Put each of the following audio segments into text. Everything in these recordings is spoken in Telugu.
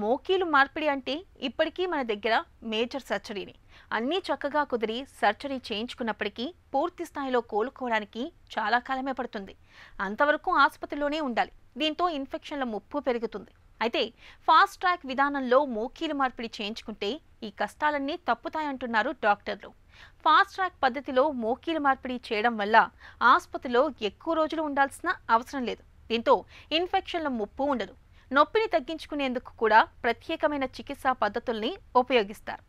మోకీలు మార్పిడి అంటే ఇప్పటికీ మన దగ్గర మేజర్ సర్జరీని అన్నీ చక్కగా కుదిరి సర్జరీ చేయించుకున్నప్పటికీ పూర్తి స్థాయిలో కోలుకోవడానికి చాలా కాలమే పడుతుంది. అంతవరకు ఆసుపత్రిలోనే ఉండాలి. దీంతో ఇన్ఫెక్షన్ల ముప్పు పెరుగుతుంది. అయితే ఫాస్ట్ ట్రాక్ విధానంలో మోకీలు మార్పిడి చేయించుకుంటే ఈ కష్టాలన్నీ తప్పుతాయంటున్నారు డాక్టర్లు. ఫాస్ట్ ట్రాక్ పద్ధతిలో మోకీలు మార్పిడి చేయడం వల్ల ఆసుపత్రిలో ఎక్కువ రోజులు ఉండాల్సిన అవసరం లేదు. దీంతో ఇన్ఫెక్షన్ల ముప్పు ఉండదు. నొప్పిని తగ్గించుకునేందుకు కూడా ప్రత్యేకమైన చికిత్సా పద్ధతుల్ని ఉపయోగిస్తారు.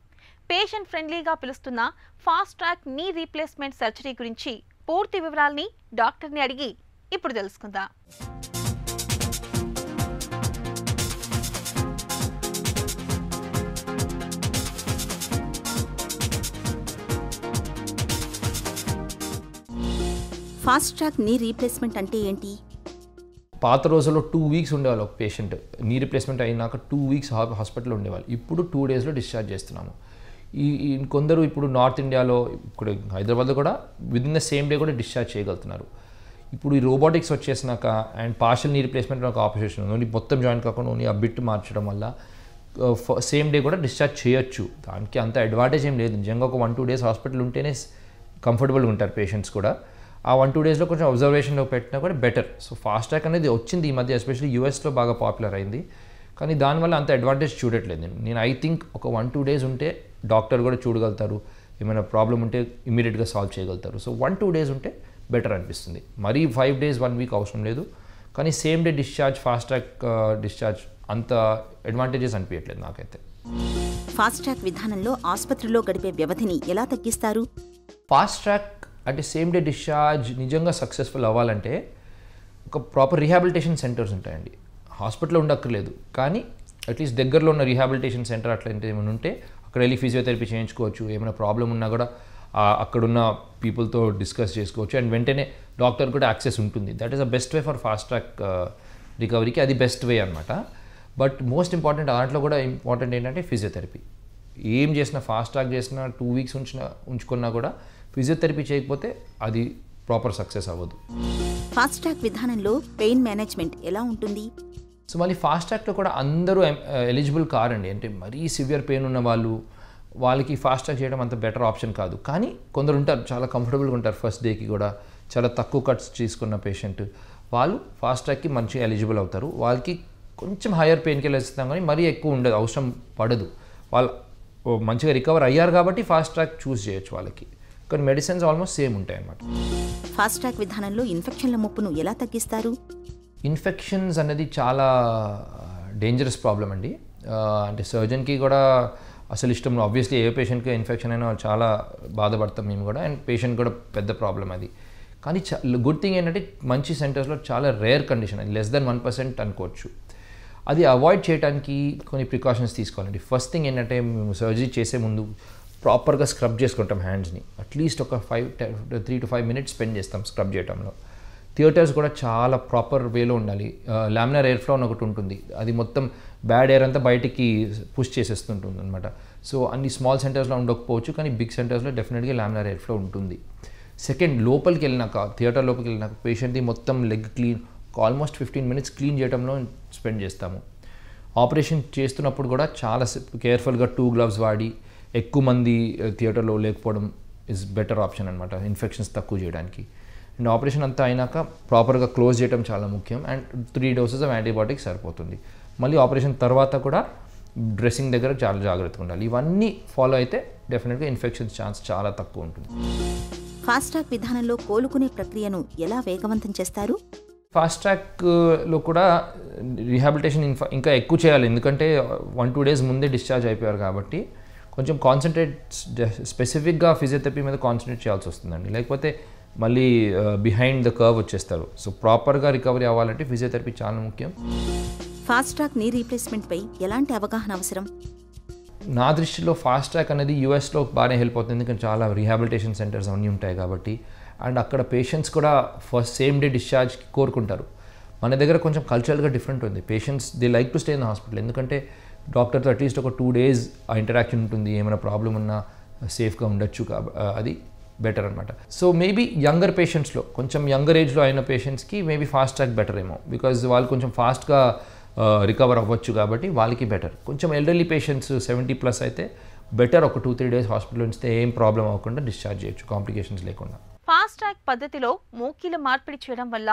పేషెంట్ ఫ్రెండ్లీగా పిలుస్తున్న fast track knee replacement surgery గురించి పూర్తి వివరాల్ని డాక్టర్ని అడిగి ఇప్పుడు తెలుసుకుందాం. ఫాస్ట్ ట్రాక్ నీ రీప్లేస్మెంట్ అంటే ఏంటి? పాత రోజుల్లో 2 వీక్స్ ఉండేవాళ్ళు ఒక పేషెంట్. నీ రీప్లేస్మెంట్ అయినాక 2 వీక్స్ హాస్పిటల్లో ఉండేవాళ్ళు. ఇప్పుడు 2 డేస్లో డిశ్చార్జ్ చేస్తున్నాము. ఈ కొందరు ఇప్పుడు నార్త్ ఇండియాలో, ఇప్పుడు హైదరాబాద్లో కూడా విదిన్ ద సేమ్ డే కూడా డిశ్చార్జ్ చేయగలుగుతున్నారు. ఇప్పుడు ఈ రోబోటిక్స్ వచ్చేసినాక అండ్ పార్షల్ నీ రీప్లేస్మెంట్ ఒక ఆపరేషన్ ఓన్లీ మొత్తం జాయిన్ కాకుండా ఓన్లీ ఆ బిట్ మార్చడం వల్ల సేమ్ డే కూడా డిశ్చార్జ్ చేయొచ్చు. దానికి అంత అడ్వాంటేజ్ ఏం లేదు. నిజంగా ఒక 1-2 డేస్ హాస్పిటల్ ఉంటేనే కంఫర్టబుల్గా ఉంటారు పేషెంట్స్ కూడా. ఆ 1-2 డేస్లో కొంచెం అబ్జర్వేషన్లో పెట్టినా కూడా బెటర్. సో ఫాస్ట్ ట్రాక్ అనేది వచ్చింది ఈ మధ్య, ఎస్పెషల్లీ యూఎస్లో బాగా పాపులర్ అయింది. కానీ దానివల్ల అంత అడ్వాంటేజ్ చూడట్లేదు. నేను ఐ థింక్ ఒక 1-2 డేస్ ఉంటే డాక్టర్ కూడా చూడగలుగుతారు. ఏమైనా ప్రాబ్లం ఉంటే ఇమీడియట్గా సాల్వ్ చేయగలుగుతారు. సో 1-2 డేస్ ఉంటే బెటర్ అనిపిస్తుంది. మరీ 5 డేస్ 1 వీక్ అవసరం లేదు. కానీ same day discharge, fast track discharge అంత అడ్వాంటేజెస్ అనిపించట్లేదు నాకైతే. ఫాస్ట్ ట్రాక్ విధానంలో ఆసుపత్రిలో గడిపే వ్యవధిని ఎలా తగ్గిస్తారు? ఫాస్ట్ ట్రాక్ అంటే సేమ్ డే డిశ్చార్జ్ నిజంగా సక్సెస్ఫుల్ అవ్వాలంటే ఒక ప్రాపర్ రీహాబిలిటేషన్ సెంటర్స్ ఉంటాయండి. హాస్పిటల్లో ఉండక్కర్లేదు, కానీ అట్లీస్ట్ దగ్గరలో ఉన్న రీహాబిలిటేషన్ సెంటర్ అట్లాంటివి ఏమైనా ఉంటే అక్కడ వెళ్ళి ఫిజియోథెరపీ చేయించుకోవచ్చు. ఏమైనా ప్రాబ్లం ఉన్నా కూడా అక్కడున్న పీపుల్తో డిస్కస్ చేసుకోవచ్చు అండ్ వెంటనే డాక్టర్ కూడా యాక్సెస్ ఉంటుంది. That is the best way for fast track రికవరీకి. అది బెస్ట్ వే అనమాట. బట్ మోస్ట్ ఇంపార్టెంట్ దాంట్లో కూడా ఇంపార్టెంట్ ఏంటంటే ఫిజియోథెరపీ. ఏం చేసినా ఫాస్ట్ ట్రాక్ చేసినా 2 వీక్స్ ఉంచుకున్నా కూడా ఫిజియోథెరపీ చేయకపోతే అది ప్రాపర్ సక్సెస్ అవ్వదు. ఫాస్ట్ ట్రాక్ విధానంలో పెయిన్ మేనేజ్మెంట్ ఎలా ఉంటుంది? సో మళ్ళీ ఫాస్ట్ ట్రాక్లో కూడా అందరూ ఎలిజిబుల్ కారండి. అంటే మరీ సివియర్ పెయిన్ ఉన్న వాళ్ళకి ఫాస్ట్ ట్రాక్ చేయడం అంత బెటర్ ఆప్షన్ కాదు. కానీ కొందరు ఉంటారు చాలా కంఫర్టబుల్గా ఉంటారు. ఫస్ట్ డేకి కూడా చాలా తక్కువ కట్స్ తీసుకున్న పేషెంట్ వాళ్ళు ఫాస్ట్ ట్రాక్కి మంచిగా ఎలిజిబుల్ అవుతారు. వాళ్ళకి కొంచెం హయ్యర్ పెయిన్కి వెళ్ళిస్తాం, కానీ మరీ ఎక్కువ ఉండదు, అవసరం పడదు. వాళ్ళు మంచిగా రికవర్ అయ్యారు కాబట్టి ఫాస్ట్ ట్రాక్ చూస్ చేయొచ్చు వాళ్ళకి. కానీ మెడిసిన్స్ ఆల్మోస్ట్ సేమ్ ఉంటాయి అన్నమాట. ఫాస్ట్ ట్రాక్ విధానంలో ఇన్ఫెక్షన్ల ముప్పును ఎలా తగ్గిస్తారు? ఇన్ఫెక్షన్స్ అనేది చాలా డేంజరస్ ప్రాబ్లం అండి. అంటే సర్జన్కి కూడా అసలు ఇష్టం. ఆబ్వియస్లీ ఏ పేషెంట్కి ఇన్ఫెక్షన్ అయినా చాలా బాధపడతాం మేము కూడా, అండ్ పేషెంట్ కూడా పెద్ద ప్రాబ్లం అది. కానీ గుడ్ థింగ్ ఏంటంటే మంచి సెంటర్స్లో చాలా రేర్ కండిషన్, అది లెస్ దెన్ 1% అనుకోవచ్చు. అది అవాయిడ్ చేయడానికి కొన్ని ప్రికాషన్స్ తీసుకోవాలండి. ఫస్ట్ థింగ్ ఏంటంటే మేము సర్జరీ చేసే ముందు ప్రాపర్గా స్క్రబ్ చేసుకుంటాం హ్యాండ్స్ని. అట్లీస్ట్ ఒక 3 to 5 minutes స్పెండ్ చేస్తాం స్క్రబ్ చేయడంలో. థియేటర్స్ కూడా చాలా ప్రాపర్ వేలో ఉండాలి. లామినార్ ఎయిర్ ఫ్లో అని ఒకటి ఉంటుంది, అది మొత్తం బ్యాడ్ ఎయిర్ అంతా బయటికి పుష్ చేసేస్తుంటుంది అనమాట. సో అన్ని స్మాల్ సెంటర్స్లో ఉండకపోవచ్చు, కానీ బిగ్ సెంటర్స్లో డెఫినెట్గా లామినార్ ఎయిర్ ఫ్లో ఉంటుంది. సెకండ్, లోపలికి వెళ్ళినాక, థియేటర్ లోపలికి వెళ్ళినాక పేషెంట్ది మొత్తం leg clean almost 15 minutes clean చేయడంలో స్పెండ్ చేస్తాము. ఆపరేషన్ చేస్తున్నప్పుడు కూడా చాలా కేర్ఫుల్గా 2 gloves వాడి, ఎక్కువ మంది థియేటర్లో లేకపోవడం ఇస్ బెటర్ ఆప్షన్ అనమాట ఇన్ఫెక్షన్స్ తక్కువ చేయడానికి. అండ్ ఆపరేషన్ అంతా అయినాక ప్రాపర్గా క్లోజ్ చేయడం చాలా ముఖ్యం. అండ్ 3 doses ఆఫ్ యాంటీబయాటిక్స్ సరిపోతుంది. మళ్ళీ ఆపరేషన్ తర్వాత కూడా డ్రెస్సింగ్ దగ్గర చాలా జాగ్రత్తగా ఉండాలి. ఇవన్నీ ఫాలో అయితే డెఫినెట్గా ఇన్ఫెక్షన్స్ ఛాన్స్ చాలా తక్కువ ఉంటుంది. ఫాస్ట్ ట్రాక్ విధానంలో కోలుకునే ప్రక్రియను ఎలా వేగవంతం చేస్తారు? ఫాస్ట్ ట్రాక్లో కూడా రీహాబిలిటేషన్ ఇంకా ఎక్కువ చేయాలి, ఎందుకంటే 1-2 days ముందే డిశ్చార్జ్ అయిపోయారు కాబట్టి కొంచెం స్పెసిఫిక్గా ఫిజియోథెరపీ మీద కాన్సన్ట్రేట్ చేయాల్సి వస్తుందండి. లేకపోతే మళ్ళీ బిహైండ్ ద కర్వ్ వచ్చేస్తారు. సో ప్రాపర్గా రికవరీ అవ్వాలంటే ఫిజియోథెరపీ చాలా ముఖ్యం. ఫాస్ట్ ట్రాక్ నీ రీప్లేస్మెంట్పై ఎలాంటి అవగాహన అవసరం? నా దృష్టిలో ఫాస్ట్ ట్రాక్ అనేది యూఎస్లో బాగానే హెల్ప్ అవుతుంది, ఎందుకంటే చాలా రీహాబిలిటేషన్ సెంటర్స్ అన్నీ ఉంటాయి కాబట్టి. అండ్ అక్కడ పేషెంట్స్ కూడా ఫస్ట్ సేమ్ డే డిశ్చార్జ్కి కోరుకుంటారు. మన దగ్గర కొంచెం కల్చరల్గా డిఫరెంట్ ఉంది. Patients they like to stay in the hospital, ఎందుకంటే డాక్టర్తో అట్లీస్ట్ ఒక 2 days ఆ ఇంటరాక్షన్ ఉంటుంది. ఏమైనా ప్రాబ్లం ఉన్నా సేఫ్గా ఉండొచ్చు, అది బెటర్ అనమాట. సో మేబీ యంగర్ పేషెంట్స్లో, కొంచెం యంగర్ ఏజ్లో అయిన పేషెంట్స్కి మేబీ ఫాస్ట్ ట్రాక్ బెటర్ ఏమో, బికాజ్ వాళ్ళు కొంచెం ఫాస్ట్గా రికవర్ అవ్వచ్చు కాబట్టి వాళ్ళకి బెటర్. కొంచెం ఎల్డర్లీ పేషెంట్స్ 70+ అయితే బెటర్ ఒక 2-3 డేస్ హాస్పిటల్ ఉంచితే ఏం ప్రాబ్లం అవ్వకుండా డిశ్చార్జ్ చేయొచ్చు కాంప్లికేషన్స్ లేకుండా. ఫాస్ట్ ట్రాక్ పద్ధతిలో మూకీల మార్పిడి చేయడం వల్ల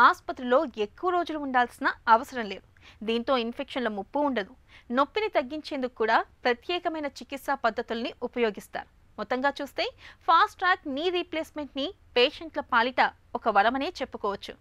ఆసుపత్రిలో ఎక్కువ రోజులు ఉండాల్సిన అవసరం లేదు. దీంతో ఇన్ఫెక్షన్ల ముప్పు ఉండదు. నొప్పిని తగ్గించేందుకు కూడా ప్రత్యేకమైన చికిత్సా పద్ధతుల్ని ఉపయోగిస్తారు. మొత్తంగా చూస్తే ఫాస్ట్ ట్రాక్ నీ రీప్లేస్మెంట్ని పేషెంట్ల పాలిట ఒక వరమనే చెప్పుకోవచ్చు.